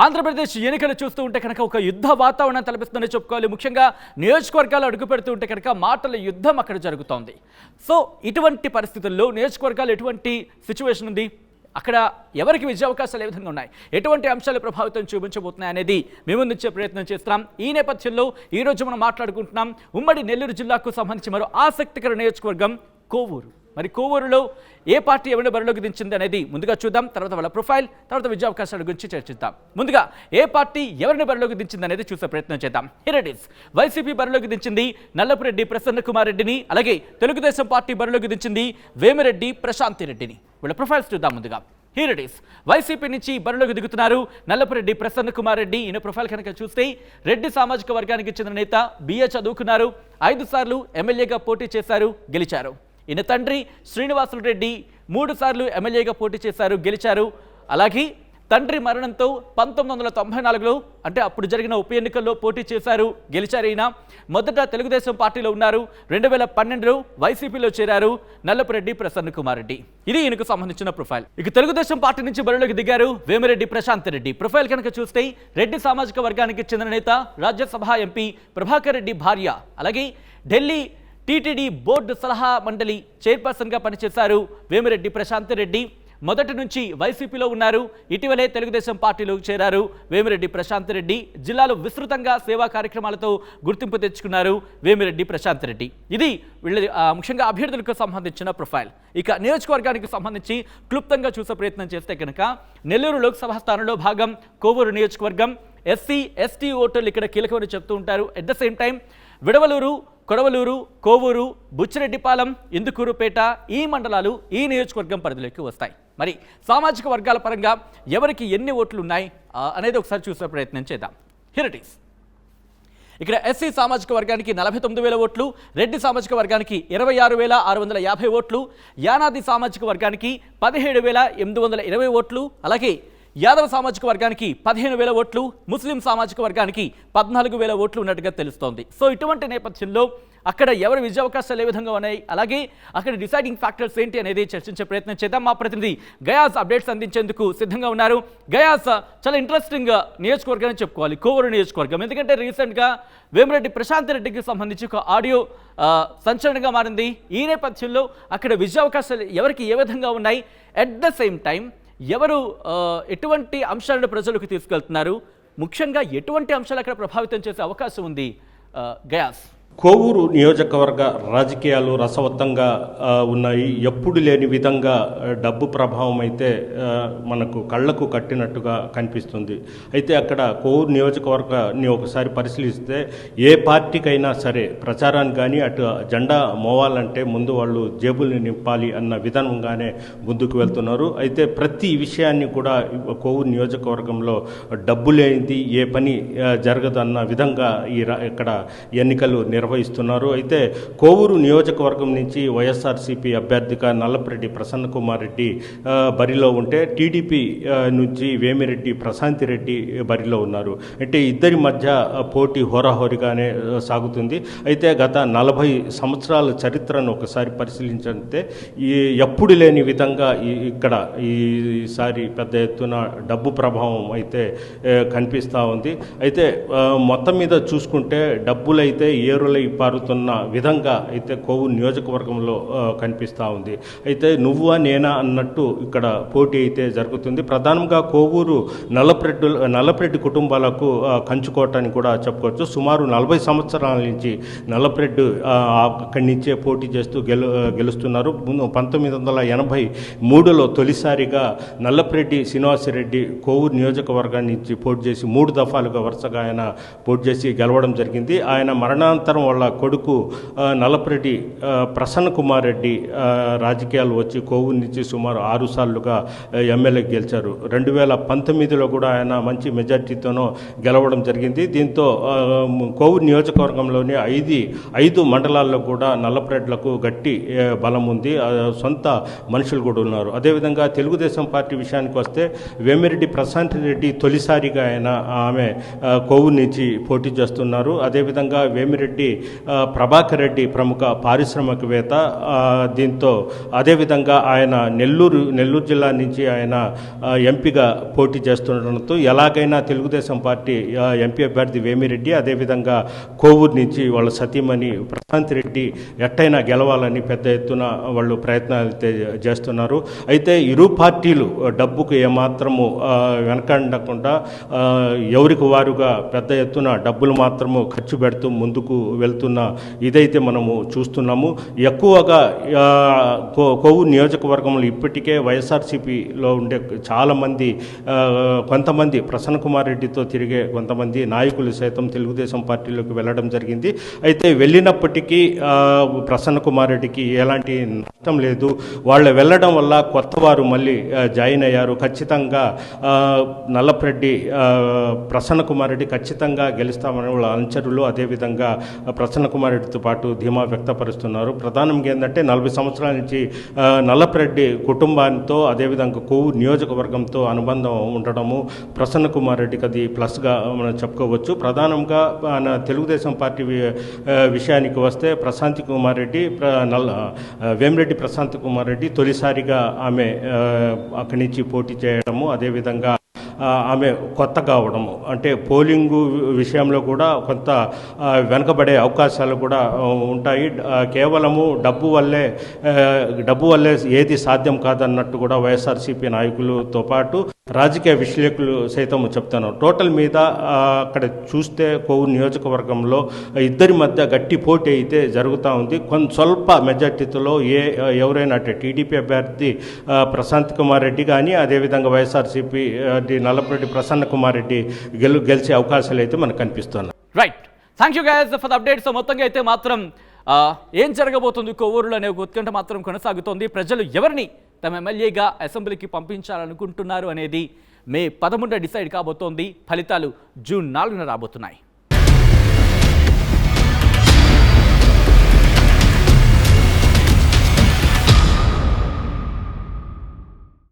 ఆంధ్రప్రదేశ్ ఎన్నికలు చూస్తూ ఉంటే కనుక ఒక యుద్ధ వాతావరణం తలపిస్తుందని చెప్పుకోవాలి. ముఖ్యంగా నియోజకవర్గాలు అడుగు పెడుతూ ఉంటే కనుక మాటల యుద్ధం అక్కడ జరుగుతోంది. సో ఇటువంటి పరిస్థితుల్లో నియోజకవర్గాలు ఎటువంటి సిచ్యువేషన్ ఉంది, అక్కడ ఎవరికి విజయ అవకాశాలు ఏ విధంగా ఉన్నాయి, ఎటువంటి అంశాలు ప్రభావితం చూపించబోతున్నాయి అనేది మేము ముందుంచే ప్రయత్నం చేస్తున్నాం. ఈ నేపథ్యంలో ఈరోజు మనం మాట్లాడుకుంటున్నాం ఉమ్మడి నెల్లూరు జిల్లాకు సంబంధించి మరో ఆసక్తికర నియోజకవర్గం కోవూరు. మరి కోవూరులో ఏ పార్టీ ఎవరిని బరిలోకి దించింది అనేది ముందుగా చూద్దాం. తర్వాత వాళ్ళ ప్రొఫైల్, తర్వాత విజయ అవకాశాల గురించి చర్చిద్దాం. ముందుగా ఏ పార్టీ ఎవరిని బరిలోకి దించింది అనేది చూసే ప్రయత్నం చేద్దాం. Here it is. వైసీపీ బరిలోకి దించింది నల్లపురెడ్డి ప్రసన్న కుమార్ రెడ్డిని, అలాగే తెలుగుదేశం పార్టీ బరిలోకి దించింది వేమిరెడ్డి ప్రశాంతి రెడ్డిని. వీళ్ళ ప్రొఫైల్స్ చూద్దాం. ముందుగా హియర్ ఇట్ ఈస్. వైసీపీ నుంచి బరిలోకి దిగుతున్నారు నల్లపురెడ్డి ప్రసన్న కుమార్ రెడ్డి. ఈయన ప్రొఫైల్ కనుక చూస్తే రెడ్డి సామాజిక వర్గానికి చెందిన నేత, బిఏ చదువుకున్నారు, 5 సార్లు ఎమ్మెల్యేగా పోటీ చేశారు, గెలిచారు. ఈయన తండ్రి శ్రీనివాసులు రెడ్డి 3 సార్లు ఎమ్మెల్యేగా పోటీ చేశారు, గెలిచారు. అలాగే తండ్రి మరణంతో 1994లో అంటే అప్పుడు జరిగిన ఉప ఎన్నికల్లో పోటీ చేశారు, గెలిచారు. ఈయన మొదట తెలుగుదేశం పార్టీలో ఉన్నారు, 2012లో వైసీపీలో చేరారు నల్లపురెడ్డి ప్రసన్న కుమార్ రెడ్డి. ఇది ఈయనకు సంబంధించిన ప్రొఫైల్. ఇక తెలుగుదేశం పార్టీ నుంచి బరిలోకి దిగారు వేమిరెడ్డి ప్రశాంత్ రెడ్డి. ప్రొఫైల్ కనుక చూస్తే రెడ్డి సామాజిక వర్గానికి చెందిన నేత, రాజ్యసభ ఎంపీ ప్రభాకర్ రెడ్డి భార్య, అలాగే ఢిల్లీ టీటీడీ బోర్డు సలహా మండలి చైర్పర్సన్గా పనిచేశారు వేమిరెడ్డి ప్రశాంత్ రెడ్డి. మొదటి నుంచి వైసీపీలో ఉన్నారు, ఇటీవలే తెలుగుదేశం పార్టీలో చేరారు వేమిరెడ్డి ప్రశాంత్ రెడ్డి. జిల్లాలో విస్తృతంగా సేవా కార్యక్రమాలతో గుర్తింపు తెచ్చుకున్నారు వేమిరెడ్డి ప్రశాంత్ రెడ్డి. ఇది వీళ్ళ ముఖ్యంగా అభ్యర్థులకు సంబంధించిన ప్రొఫైల్. ఇక నియోజకవర్గానికి సంబంధించి క్లుప్తంగా చూసే ప్రయత్నం చేస్తే కనుక నెల్లూరు లోక్సభ స్థానంలో భాగం కోవూరు నియోజకవర్గం. ఎస్సీ ఎస్టీ ఓటర్లు ఇక్కడ కీలకమని చెప్తూ ఉంటారు. At the same time Vidavaluru, Kodavaluru, Kovur, Buchireddypalem, Indukurpet ఈ మండలాలు ఈ నియోజకవర్గం పరిధిలోకి వస్తాయి. మరి సామాజిక వర్గాల పరంగా ఎవరికి ఎన్ని ఓట్లు ఉన్నాయి అనేది ఒకసారి చూసే ప్రయత్నం చేద్దాం. Here it is. ఇక్కడ ఎస్సీ సామాజిక వర్గానికి 49,000 ఓట్లు, రెడ్డి సామాజిక వర్గానికి 26,650 ఓట్లు, యానాది సామాజిక వర్గానికి 17,820 ఓట్లు, అలాగే యాదవ సామాజిక వర్గానికి 15,000 ఓట్లు, ముస్లిం సామాజిక వర్గానికి 14,000 ఓట్లు ఉన్నట్టుగా తెలుస్తోంది. సో ఇటువంటి నేపథ్యంలో అక్కడ ఎవరి విజయ అవకాశాలు ఏ విధంగా ఉన్నాయి, అలాగే అక్కడ డిసైడింగ్ ఫ్యాక్టర్స్ ఏంటి అనేది చర్చించే ప్రయత్నం చేద్దాం. మా ప్రతినిధి గయాస్ అప్డేట్స్ అందించేందుకు సిద్ధంగా ఉన్నారు. గయాస్, చాలా ఇంట్రెస్టింగ్ నియోజకవర్గం అని చెప్పుకోవాలి కోవూరు నియోజకవర్గం. ఎందుకంటే రీసెంట్గా వేమిరెడ్డి ప్రశాంత్ రెడ్డికి సంబంధించి ఒక ఆడియో సంచలనంగా మారింది. ఈ నేపథ్యంలో అక్కడ విజయ అవకాశాలు ఎవరికి ఏ విధంగా ఉన్నాయి, అట్ ద సేమ్ టైం ఎవరు ఎటువంటి అంశాలను ప్రజలకు తీసుకెళ్తున్నారు, ముఖ్యంగా ఎటువంటి అంశాలు అక్కడ ప్రభావితం చేసే అవకాశం ఉంది గయాస్? కోవూరు నియోజకవర్గ రాజకీయాలు రసవత్తంగా ఉన్నాయి. ఎప్పుడు లేని విధంగా డబ్బు ప్రభావం అయితే మనకు కళ్లకు కట్టినట్టుగా కనిపిస్తుంది. అయితే అక్కడ కోవూరు నియోజకవర్గాన్ని ఒకసారి పరిశీలిస్తే ఏ పార్టీకైనా సరే ప్రచారానికి కానీ అటు జెండా మోవాలంటే ముందు వాళ్ళు జేబుల్ని నింపాలి అన్న విధానంగానే ముందుకు వెళ్తున్నారు. అయితే ప్రతి విషయాన్ని కూడా కోవూరు నియోజకవర్గంలో డబ్బు లేనిది ఏ పని జరగదు అన్న విధంగా ఇక్కడ ఎన్నికలు నిర్వహిస్తున్నారు. అయితే కోవూరు నియోజకవర్గం నుంచి వైఎస్ఆర్సీపీ అభ్యర్థిగా నల్లపురెడ్డి ప్రసన్న కుమార్ రెడ్డి బరిలో ఉంటే టీడీపీ నుంచి వేమిరెడ్డి ప్రశాంతి రెడ్డి బరిలో ఉన్నారు. అంటే ఇద్దరి మధ్య పోటీ హోరాహోరీగానే సాగుతుంది. అయితే గత 40 సంవత్సరాల చరిత్రను ఒకసారి పరిశీలించితే ఎప్పుడు లేని విధంగా ఇక్కడ ఈసారి పెద్ద ఎత్తున డబ్బు ప్రభావం అయితే కనిపిస్తూ ఉంది. అయితే మొత్తం మీద చూసుకుంటే డబ్బులైతే ఏరులై పారుతున్న విధంగా అయితే కోవూరు నియోజకవర్గంలో కనిపిస్తూ ఉంది. అయితే నువ్వా నేనా అన్నట్టు ఇక్కడ పోటీ అయితే జరుగుతుంది. ప్రధానంగా కోవూరు నల్లపురెడ్డి కుటుంబాలకు కంచుకోవటానికి కూడా చెప్పుకోవచ్చు. సుమారు 40 సంవత్సరాల నుంచి నల్లపురెడ్డి అక్కడి నుంచే పోటీ చేస్తూ గెలుస్తున్నారు. 1983లో తొలిసారిగా నల్లపురెడ్డి శ్రీనివాసరెడ్డి కోవూరు నియోజకవర్గాన్ని నుంచి పోటీ చేసి 3 దఫాలుగా వరుసగా ఆయన పోటీ చేసి గెలవడం జరిగింది. ఆయన మరణాంతరం వాళ్ళ కొడుకు నల్లపురెడ్డి ప్రసన్న కుమార్ రెడ్డి రాజకీయాలు వచ్చి కోవూరు నుంచి సుమారు 6 సార్లుగా ఎమ్మెల్యే గెలిచారు. 2019లో కూడా ఆయన మంచి మెజార్టీతోనూ గెలవడం జరిగింది. దీంతో కోవూరు నియోజకవర్గంలోని 5 మండలాల్లో కూడా నల్లపురెడ్లకు గట్టి బలం ఉంది, సొంత మనుషులు కూడా ఉన్నారు. అదేవిధంగా తెలుగుదేశం పార్టీ విషయానికి వస్తే వేమిరెడ్డి ప్రశాంత్ రెడ్డి తొలిసారిగా ఆమె కోవూరు నుంచి పోటీ చేస్తున్నారు. అదేవిధంగా వేమిరెడ్డి ప్రభాకర్ రెడ్డి ప్రముఖ పారిశ్రామికవేత్త. దీంతో అదేవిధంగా ఆయన నెల్లూరు జిల్లా నుంచి ఆయన ఎంపీగా పోటీ చేస్తుండటంతో ఎలాగైనా తెలుగుదేశం పార్టీ ఎంపీ అభ్యర్థి వేమిరెడ్డి, అదేవిధంగా కోవూరు నుంచి వాళ్ళ సతీమణి ప్రశాంత్ రెడ్డి ఎట్టయినా గెలవాలని పెద్ద ఎత్తున వాళ్ళు ప్రయత్నాలు చేస్తున్నారు. అయితే ఇరు పార్టీలు డబ్బుకు ఏమాత్రము వెనకండకుండా ఎవరికి వారుగా పెద్ద ఎత్తున డబ్బులు మాత్రము ఖర్చు పెడుతూ ముందుకు వెళ్తున్న ఇదైతే మనము చూస్తున్నాము. ఎక్కువగా కోవూరు నియోజకవర్గంలో ఇప్పటికే వైఎస్ఆర్సీపీలో ఉండే చాలామంది, కొంతమంది ప్రసన్న కుమార్ రెడ్డితో తిరిగే కొంతమంది నాయకులు సైతం తెలుగుదేశం పార్టీలోకి వెళ్ళడం జరిగింది. అయితే వెళ్ళినప్పటికీ ప్రసన్న కుమార్ రెడ్డికి ఎలాంటి నష్టం లేదు. వాళ్ళు వెళ్ళడం వల్ల కొత్త వారు మళ్ళీ జాయిన్ అయ్యారు. ఖచ్చితంగా నల్లపరెడ్డి ప్రసన్న కుమార్ రెడ్డి ఖచ్చితంగా గెలుస్తామని వాళ్ళ అనుచరులు అదేవిధంగా ప్రసన్న కుమార్ రెడ్డితో పాటు ధీమా వ్యక్తపరుస్తున్నారు. ప్రధానంగా ఏంటంటే 40 సంవత్సరాల నుంచి నల్లపరెడ్డి కుటుంబానితో అదేవిధంగా కోవూరు నియోజకవర్గంతో అనుబంధం ఉండడము ప్రసన్న కుమార్ రెడ్డికి అది ప్లస్గా మనం చెప్పుకోవచ్చు. ప్రధానంగా తెలుగుదేశం పార్టీ విషయానికి వస్తే ప్రశాంత్ కుమార్ రెడ్డి, వేమిరెడ్డి ప్రశాంత్ కుమార్ రెడ్డి తొలిసారిగా ఆమె అక్కడి నుంచి పోటీ చేయడము, అదేవిధంగా ఆమె కొత్త కావడము, అంటే పోలింగు విషయంలో కూడా కొంత వెనకబడే అవకాశాలు కూడా ఉంటాయి. కేవలము డబ్బు వల్లే ఏది సాధ్యం కాదన్నట్టు కూడా వైఎస్ఆర్సీపీ నాయకులతో పాటు రాజకీయ విశ్లేషకులు సైతం చెప్తున్నారు. టోటల్ మీద అక్కడ చూస్తే కోవూరు నియోజకవర్గంలో ఇద్దరి మధ్య గట్టి పోటీ అయితే జరుగుతూ ఉంది. స్వల్ప మెజార్టీతో ఎవరైనా అంటే టీడీపీ అభ్యర్థి ప్రశాంత్ కుమార్ రెడ్డి కానీ అదేవిధంగా వైఎస్ఆర్సీపీ నల్లపరెడ్డి ప్రసన్న కుమార్ రెడ్డి గెలిచే అవకాశాలు అయితే మనకు కనిపిస్తున్నాయి. Right, thank you guys for the updates. మొత్తంగా అయితే మాత్రం ఏం జరగబోతుంది కోవూరులో అనే ఒక ఉత్కంఠ మాత్రం కొనసాగుతోంది. ప్రజలు ఎవరిని తమ ఎమ్మెల్యేగా అసెంబ్లీకి పంపించాలనుకుంటున్నారు అనేది మే 11 డిసైడ్ కాబోతోంది. ఫలితాలు జూన్ 4న రాబోతున్నాయి.